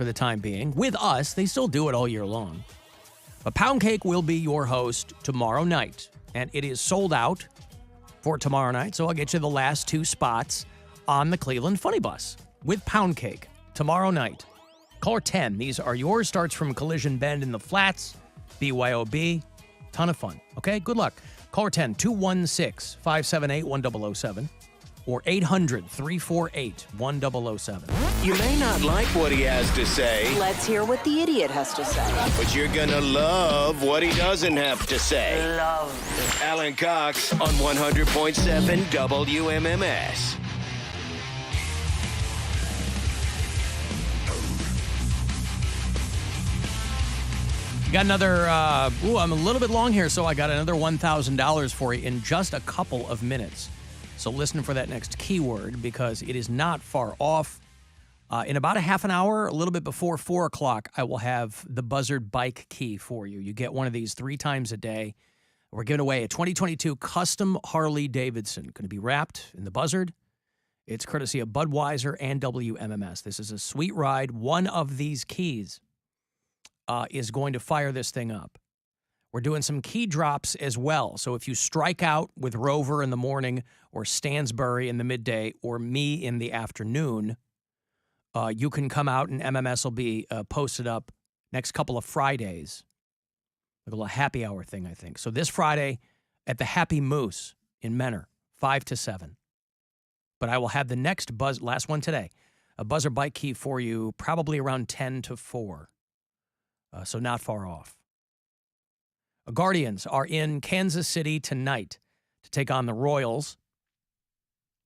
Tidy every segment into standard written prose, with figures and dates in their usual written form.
for the time being. With us, they still do it all year long. But Poundcake will be your host tomorrow night, and it is sold out for tomorrow night, so I'll get you the last 2 spots on the Cleveland Funny Bus with Poundcake tomorrow night. Caller 10, these are yours. Starts from Collision Bend in the Flats, BYOB. Ton of fun. Okay, good luck. Caller 10, 216-578-1007 or 800-348-1007. You may not like what he has to say. Let's hear what the idiot has to say. But you're gonna love what he doesn't have to say. Love. Alan Cox on 100.7 WMMS. Got another, I'm a little bit long here, so I got another $1,000 for you in just a couple of minutes. So listen for that next keyword because it is not far off. In about a half an hour, a little bit before 4 o'clock, I will have the Buzzard Bike Key for you. You get one of these 3 times a day. We're giving away a 2022 custom Harley Davidson. Going to be wrapped in the Buzzard. It's courtesy of Budweiser and WMMS. This is a sweet ride. One of these keys is going to fire this thing up. We're doing some key drops as well. So if you strike out with Rover in the morning or Stansbury in the midday or me in the afternoon, you can come out and MMS will be posted up next couple of Fridays. Like a little happy hour thing, I think. So this Friday at the Happy Moose in Menor, 5 to 7. But I will have the next last one today, a Buzzard Bike Key for you probably around 10 to 4. So not far off. Guardians are in Kansas City tonight to take on the Royals,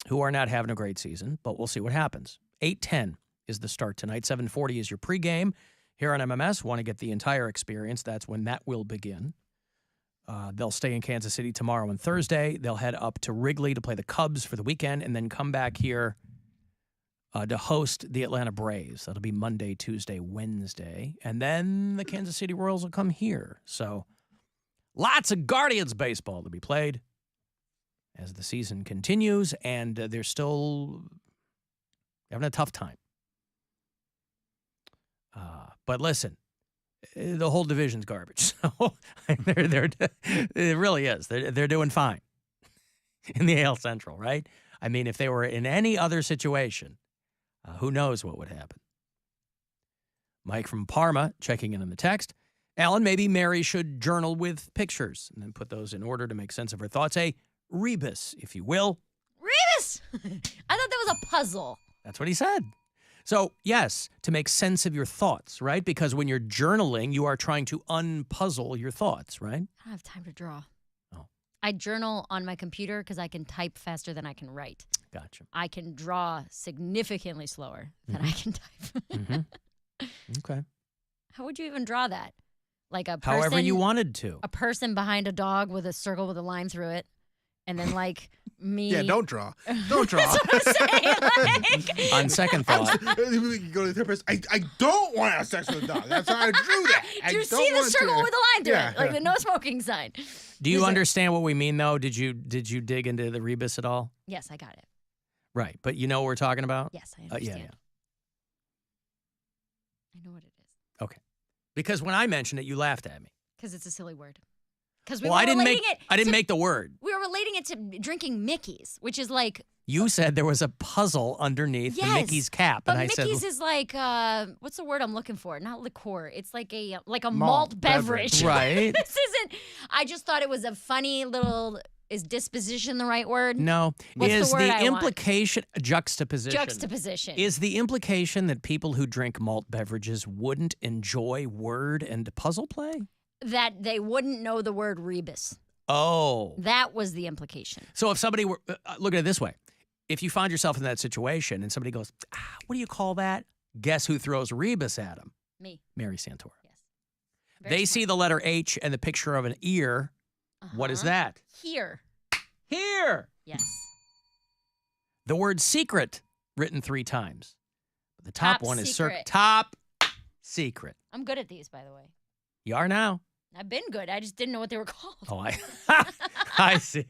who are not having a great season, but we'll see what happens. 8:10 is the start tonight. 7:40 is your pregame. Here on MMS, want to get the entire experience. That's when that will begin. They'll stay in Kansas City tomorrow and Thursday. They'll head up to Wrigley to play the Cubs for the weekend and then come back here to host the Atlanta Braves. That'll be Monday, Tuesday, Wednesday. And then the Kansas City Royals will come here. So lots of Guardians baseball to be played as the season continues, and they're still having a tough time. But listen, the whole division's garbage. So it really is. They're doing fine in the AL Central, right? I mean, if they were in any other situation, who knows what would happen? Mike from Parma checking in on the text. Alan, maybe Mary should journal with pictures and then put those in order to make sense of her thoughts. A rebus, if you will. Rebus! I thought that was a puzzle. That's what he said. So, yes, to make sense of your thoughts, right? Because when you're journaling, you are trying to unpuzzle your thoughts, right? I don't have time to draw. Oh. I journal on my computer because I can type faster than I can write. Gotcha. I can draw significantly slower than I can type. Okay. How would you even draw that? Like a person, however you wanted to. A person behind a dog with a circle with a line through it. And then, like, me. Yeah, don't draw. Don't draw. That's what I'm saying. Like, On second thought. You go to the therapist. I don't want to have sex with a dog. That's how I drew that. do you see the circle with a line through it? Like the no smoking sign. Do you understand what we mean, though? Did you dig into the rebus at all? Yes, I got it. Right. But you know what we're talking about? Yes, I understand. Yeah. I know what it is. Okay. Because when I mentioned it, you laughed at me. Because it's a silly word. Because I didn't make the word. We were relating it to drinking Mickey's, which is like. You said there was a puzzle underneath the Mickey's cap, but and I Mickey's said, is like what's the word I'm looking for? Not liqueur. It's like a malt beverage. Right. This isn't. I just thought it was a funny little. Is disposition the right word? No. What's is the word the I want? Juxtaposition. Juxtaposition. Is the implication that people who drink malt beverages wouldn't enjoy word and puzzle play? That they wouldn't know the word rebus. Oh. That was the implication. So if somebody were, look at it this way. If you find yourself in that situation and somebody goes, what do you call that? Guess who throws rebus at them? Me. Mary Santora. Yes. They see the letter H and the picture of an ear. What is that? Here. Here. Yes. The word secret written 3 times. The top one is secret. top secret. I'm good at these, by the way. You are now. I've been good. I just didn't know what they were called. Oh, I see.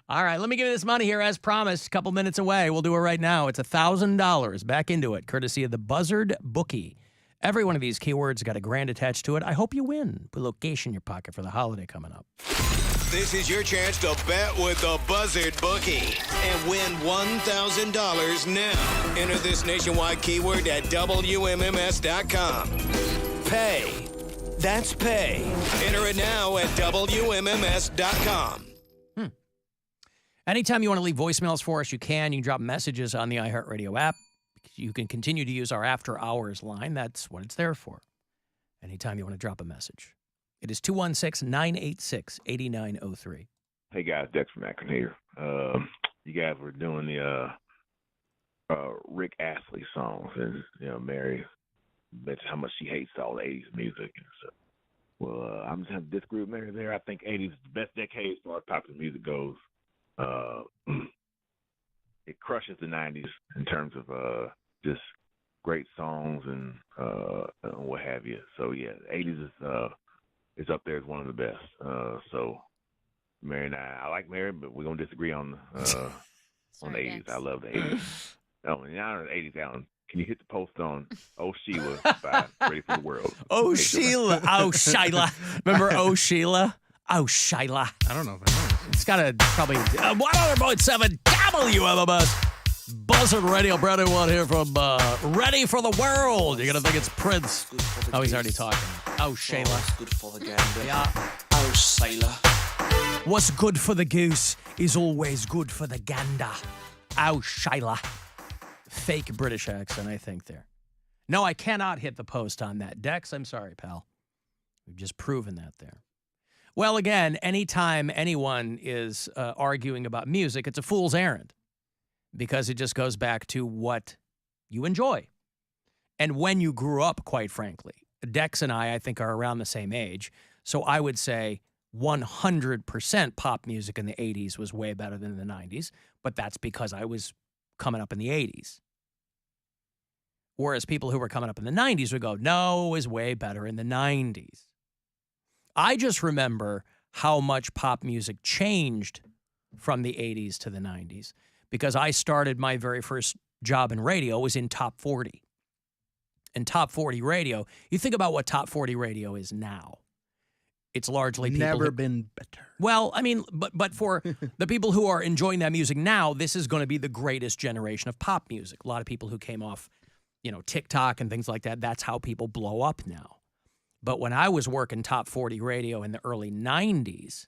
All right, let me give you this money here as promised. A couple minutes away. We'll do it right now. It's $1,000. Back into it, courtesy of the Buzzard Boogie. Every one of these keywords got a grand attached to it. I hope you win. Put a location in your pocket for the holiday coming up. This is your chance to bet with the Buzzard Boogie and win $1,000 now. Enter this nationwide keyword at WMMS.com. Pay. That's pay. Enter it now at WMMS.com. Anytime you want to leave voicemails for us, you can. You can drop messages on the iHeartRadio app. You can continue to use our after hours line. That's what it's there for. Anytime you want to drop a message. It is 216-986-8903. Hey guys, Dex from Akron here. You guys were doing the Rick Astley songs, and Mary mentioned how much she hates all the 80s music and stuff. Well, I'm just going to disagree with Mary there. I think 80s is the best decade as far as popular music goes. It crushes the 90s in terms of just great songs and what have you. So yeah, 80s is up there as one of the best. So Mary and I like Mary, but we're gonna disagree on the 80s. I love the 80s. Oh, and now the 80s, Alan. Can you hit the post on "Oh Sheila" by Ready for the World? Oh Sheila, oh Sheila. Remember Oh Sheila? Oh, Sheila. I don't know if I know. It's got a probably 100.7 WMMS Buzzard Radio. Brand new one here from Ready for the World. You're going to think it's Prince. Oh, he's already talking. Oh, Sheila. Good for the gander. Yeah. Oh, sailor. What's good for the goose is always good for the gander. Oh, Sheila. Fake British accent, I think, there. No, I cannot hit the post on that. Dex, I'm sorry, pal. We've just proven that there. Well, again, anytime anyone is arguing about music, it's a fool's errand because it just goes back to what you enjoy. And when you grew up, quite frankly, Dex and I think, are around the same age. So I would say 100% pop music in the 80s was way better than the 90s, but that's because I was coming up in the 80s. Whereas people who were coming up in the 90s would go, no, it was way better in the 90s. I just remember how much pop music changed from the 80s to the 90s because I started my very first job in radio was in Top 40. And Top 40 radio, you think about what Top 40 radio is now. It's largely people Never been better. Well, I mean, but for the people who are enjoying that music now, this is going to be the greatest generation of pop music. A lot of people who came off, TikTok and things like that, that's how people blow up now. But when I was working Top 40 radio in the early 90s,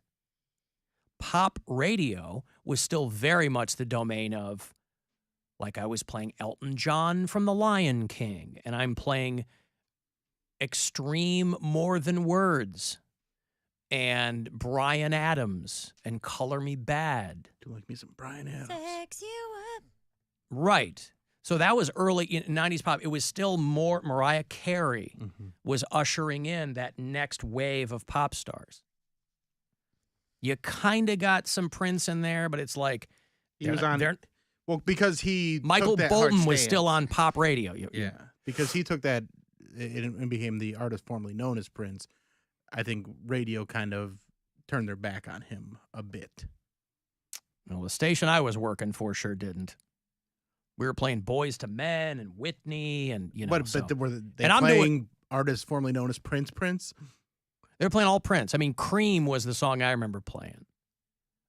pop radio was still very much the domain of, like I was playing Elton John from The Lion King, and I'm playing Extreme More Than Words, and Bryan Adams, and Color Me Bad. Do like me some Bryan Adams. Sex you up. Right. So that was early in 90s pop. It was still more Mariah Carey was ushering in that next wave of pop stars. You kind of got some Prince in there, but it's like He was on. Well, because he Michael took that hard Bolton was stance. still on pop radio. Yeah, because he took that and became the artist formerly known as Prince. I think radio kind of turned their back on him a bit. Well, the station I was working for sure didn't. We were playing Boys to Men and Whitney and, But so. were they And I'm playing artists formerly known as Prince? They were playing all Prince. I mean, Cream was the song I remember playing.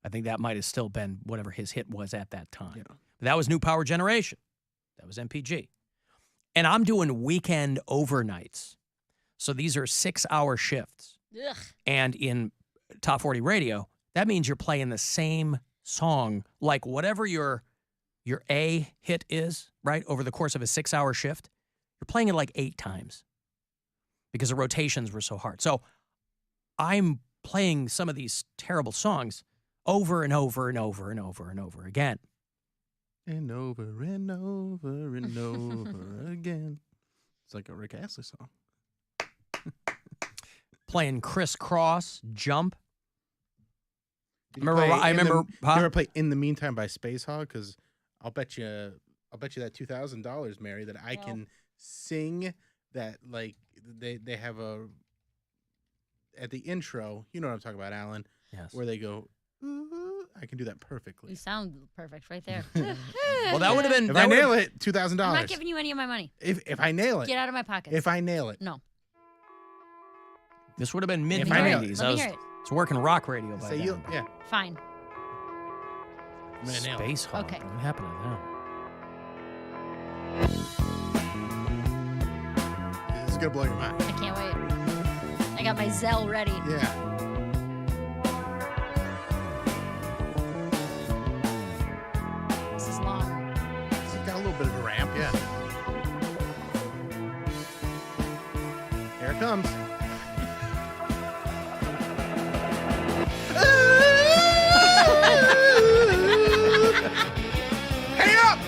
I think that might have still been whatever his hit was at that time. Yeah. But that was New Power Generation. That was MPG. And I'm doing weekend overnights. So these are 6-hour shifts. Ugh. And in Top 40 radio, that means you're playing the same song, like whatever your A hit is, right, over the course of a 6-hour shift. You're playing it like 8 times because the rotations were so hard. So I'm playing some of these terrible songs over and over and over and over and over again. And over and over and over again. It's like a Rick Astley song. Playing Crisscross, Jump. Did you Remember, Did you ever play "In the Meantime" by Spacehog? Because I'll bet you that $2,000, Mary, that I can sing that. Like they have at the intro. You know what I'm talking about, Alan? Yes. Where they go, "Ooh, I can do that perfectly. You sound perfect right there. Well, that would have been. If that I would've- nail it, $2,000. I'm not giving you any of my money. If I nail it. Get out of my pockets. If I nail it. No. This would have been mid If I nail it. '90s. Let I me was, hear it. was working rock radio by Say then. you. Yeah. Fine. I'm gonna nail it. Spacehog. Okay. What happened to that? It's gonna blow your mind. I can't wait. I got my Zelle ready. Yeah. This is long. It's got a little bit of a ramp. Yeah. Here it comes. Hang up!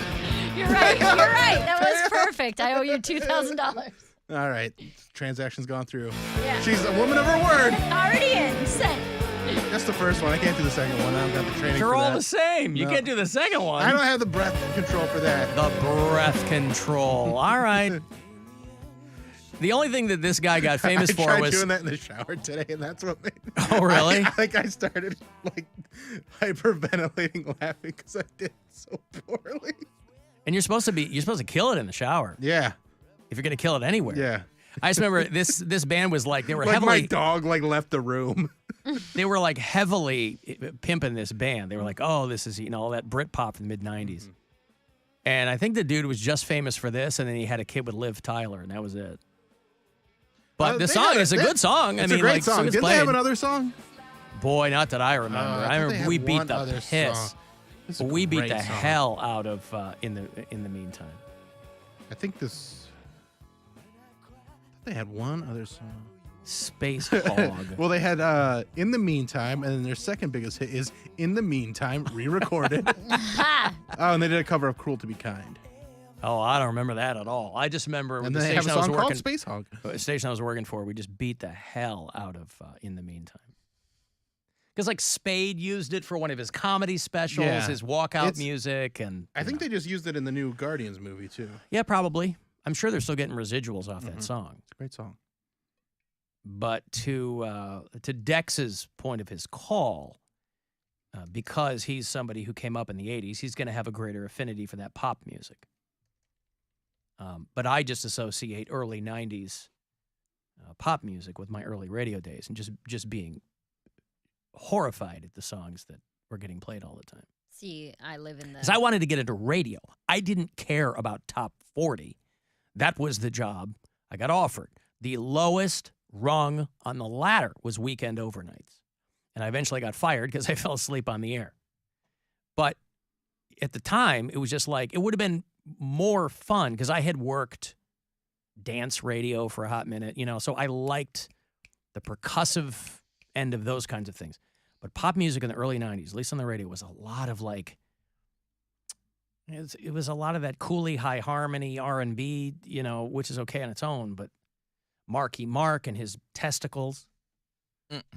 You're right. You're right. That was perfect. I owe you $2,000. All right. Transaction's gone through. Yeah. She's a woman of her word. Already in. Sent. That's the first one. I can't do the second one. I don't got the training They're for all that. the same. You No. can't do the second one. I don't have the breath control for that. The breath control. All right. The only thing that this guy got famous I for tried was. doing that in the shower today, and that's what made. Oh, really? I started like hyperventilating, laughing because I did so poorly. And you're supposed to kill it in the shower. Yeah, If you're gonna kill it anywhere. yeah. I just remember this band was like they were Like heavily my dog like left the room. they were like heavily pimping this band. They were like, oh, this is all that Britpop in the mid '90s. And I think the dude was just famous for this, and then he had a kid with Liv Tyler, and that was it. But the They song had is a good song. It's I mean, a great like, song. it's Didn't they have played. another song? Boy, not that I remember. I I thought they remember had we beat one the other piss. song. This is a We beat great the song. hell out of in the meantime. I think they had one other song. Spacehog. Well, they had In the Meantime, and then their second biggest hit is In the Meantime, re-recorded. Ha! Oh, and they did a cover of Cruel to Be Kind. Oh, I don't remember that at all. I just remember And the then they have station a I was song called working. Spacehog. The station I was working for, we just beat the hell out of In the Meantime. Because like Spade used it for one of his comedy specials, Yeah. his walkout It's- music, and I think they just used it in the new Guardians movie, too. yeah, probably. I'm sure they're still getting residuals off Mm-hmm. that song. It's a great song. But to Dex's point of his call, because he's somebody who came up in the '80s, he's going to have a greater affinity for that pop music. But I just associate early '90s pop music with my early radio days, and just being horrified at the songs that were getting played all the time. See, I live in the. Because I wanted to get into radio. I didn't care about top 40. That was the job I got offered. The lowest rung on the ladder was weekend overnights. And I eventually got fired because I fell asleep on the air. But at the time, it was just like, it would have been more fun because I had worked dance radio for a hot minute, so I liked the percussive end of those kinds of things. But pop music in the early 90s, at least on the radio, was a lot of like, it was a lot of that coolie high harmony R&B, which is okay on its own, but Marky Mark and his testicles,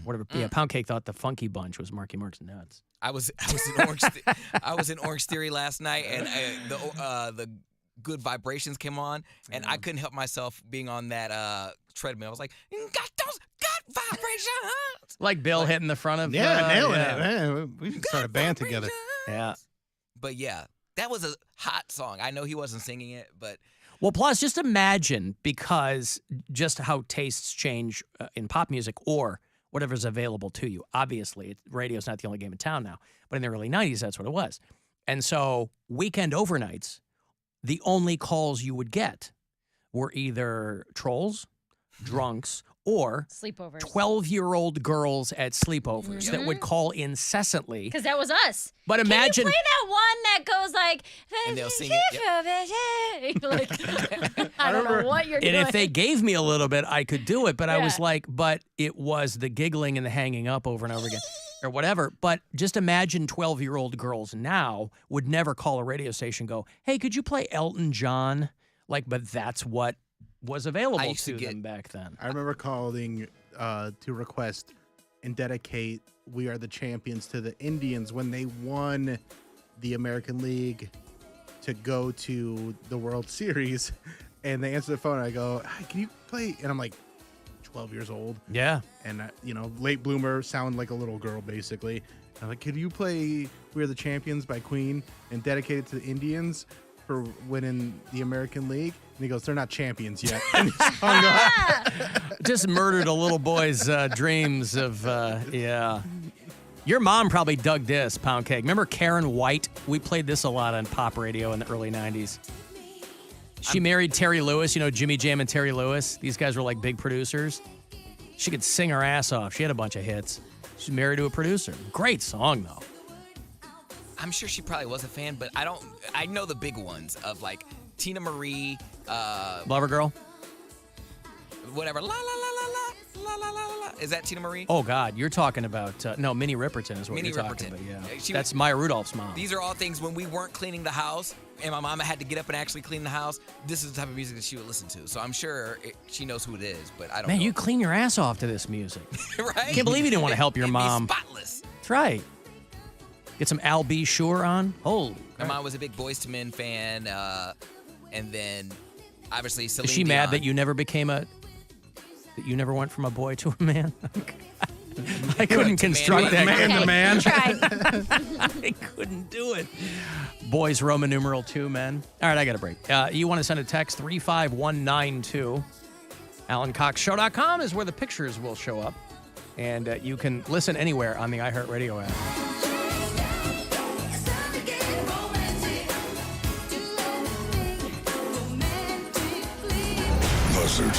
whatever. Yeah, Poundcake thought the Funky Bunch was Marky Mark's nuts. I was in Orange. I was in Orange Theory last night, and the Good Vibrations came on, and I couldn't help myself being on that treadmill. I was like, got those good vibrations. Like Bill hitting the front of Nailing yeah. it, man. We should start a band together. Yeah. But yeah, that was a hot song. I know he wasn't singing it, but Well, plus, just imagine, because just how tastes change in pop music or whatever's available to you. Obviously, radio's not the only game in town now, but in the early 90s, that's what it was. And so weekend overnights, the only calls you would get were either trolls, drunks, or Sleepovers. 12-year-old girls at sleepovers that would call incessantly. Because that was us. But imagine... Can you play that one that goes like... And they'll sing it, Like, I don't know what you're doing. And if they gave me a little bit, I could do it. But I was Yeah. like, but it was the giggling and the hanging up over and over again or whatever. But just imagine 12-year-old girls now would never call a radio station and go, hey, could you play Elton John? Like, but that's what was available used to to them back then. I remember calling to request and dedicate We Are the Champions to the Indians when they won the American League to go to the World Series. And they answer the phone and I go, hi, can you play? And I'm like 12 years old. Yeah. And, late bloomer, sound like a little girl, basically. I'm like, could you play "We Are the Champions" by Queen and dedicate it to the Indians for winning the American League? And he goes, they're not champions yet. And he hung up. Just murdered a little boy's dreams of, yeah. Your mom probably dug this, Poundcake. Remember Karen White? We played this a lot on pop radio in the early 90s. She married Terry Lewis, you know, Jimmy Jam and Terry Lewis. These guys were like big producers. She could sing her ass off. She had a bunch of hits. She's married to a producer. Great song, though. I'm sure she probably was a fan, but I know the big ones of like Tina Marie, Lover Girl? whatever. La la la la la la la la la. Is that Tina Marie? Oh, God. You're talking about, no, Minnie Riperton is what Minnie you're talking Riperton. about. Yeah. She That's Maya Rudolph's mom. These are all things when we weren't cleaning the house and my mama had to get up and actually clean the house. This is the type of music that she would listen to. So I'm sure she knows who it is, but I don't know. Man, you clean your ass off to this music. Right? I can't believe you didn't want to help your It'd mom. Be spotless. That's right. Get some Al B. Sure on. Holy. My mom was a big Boyz II Men fan, and then obviously Celine Is she Dion. mad that you never went from a boy to a man? I couldn't construct that. Man to man. Tried. I couldn't do it. Boys, Roman numeral 2, men. All right, I got a break. You want to send a text, 35192. AlanCoxShow.com is where the pictures will show up. And you can listen anywhere on the iHeartRadio app. Buzzard.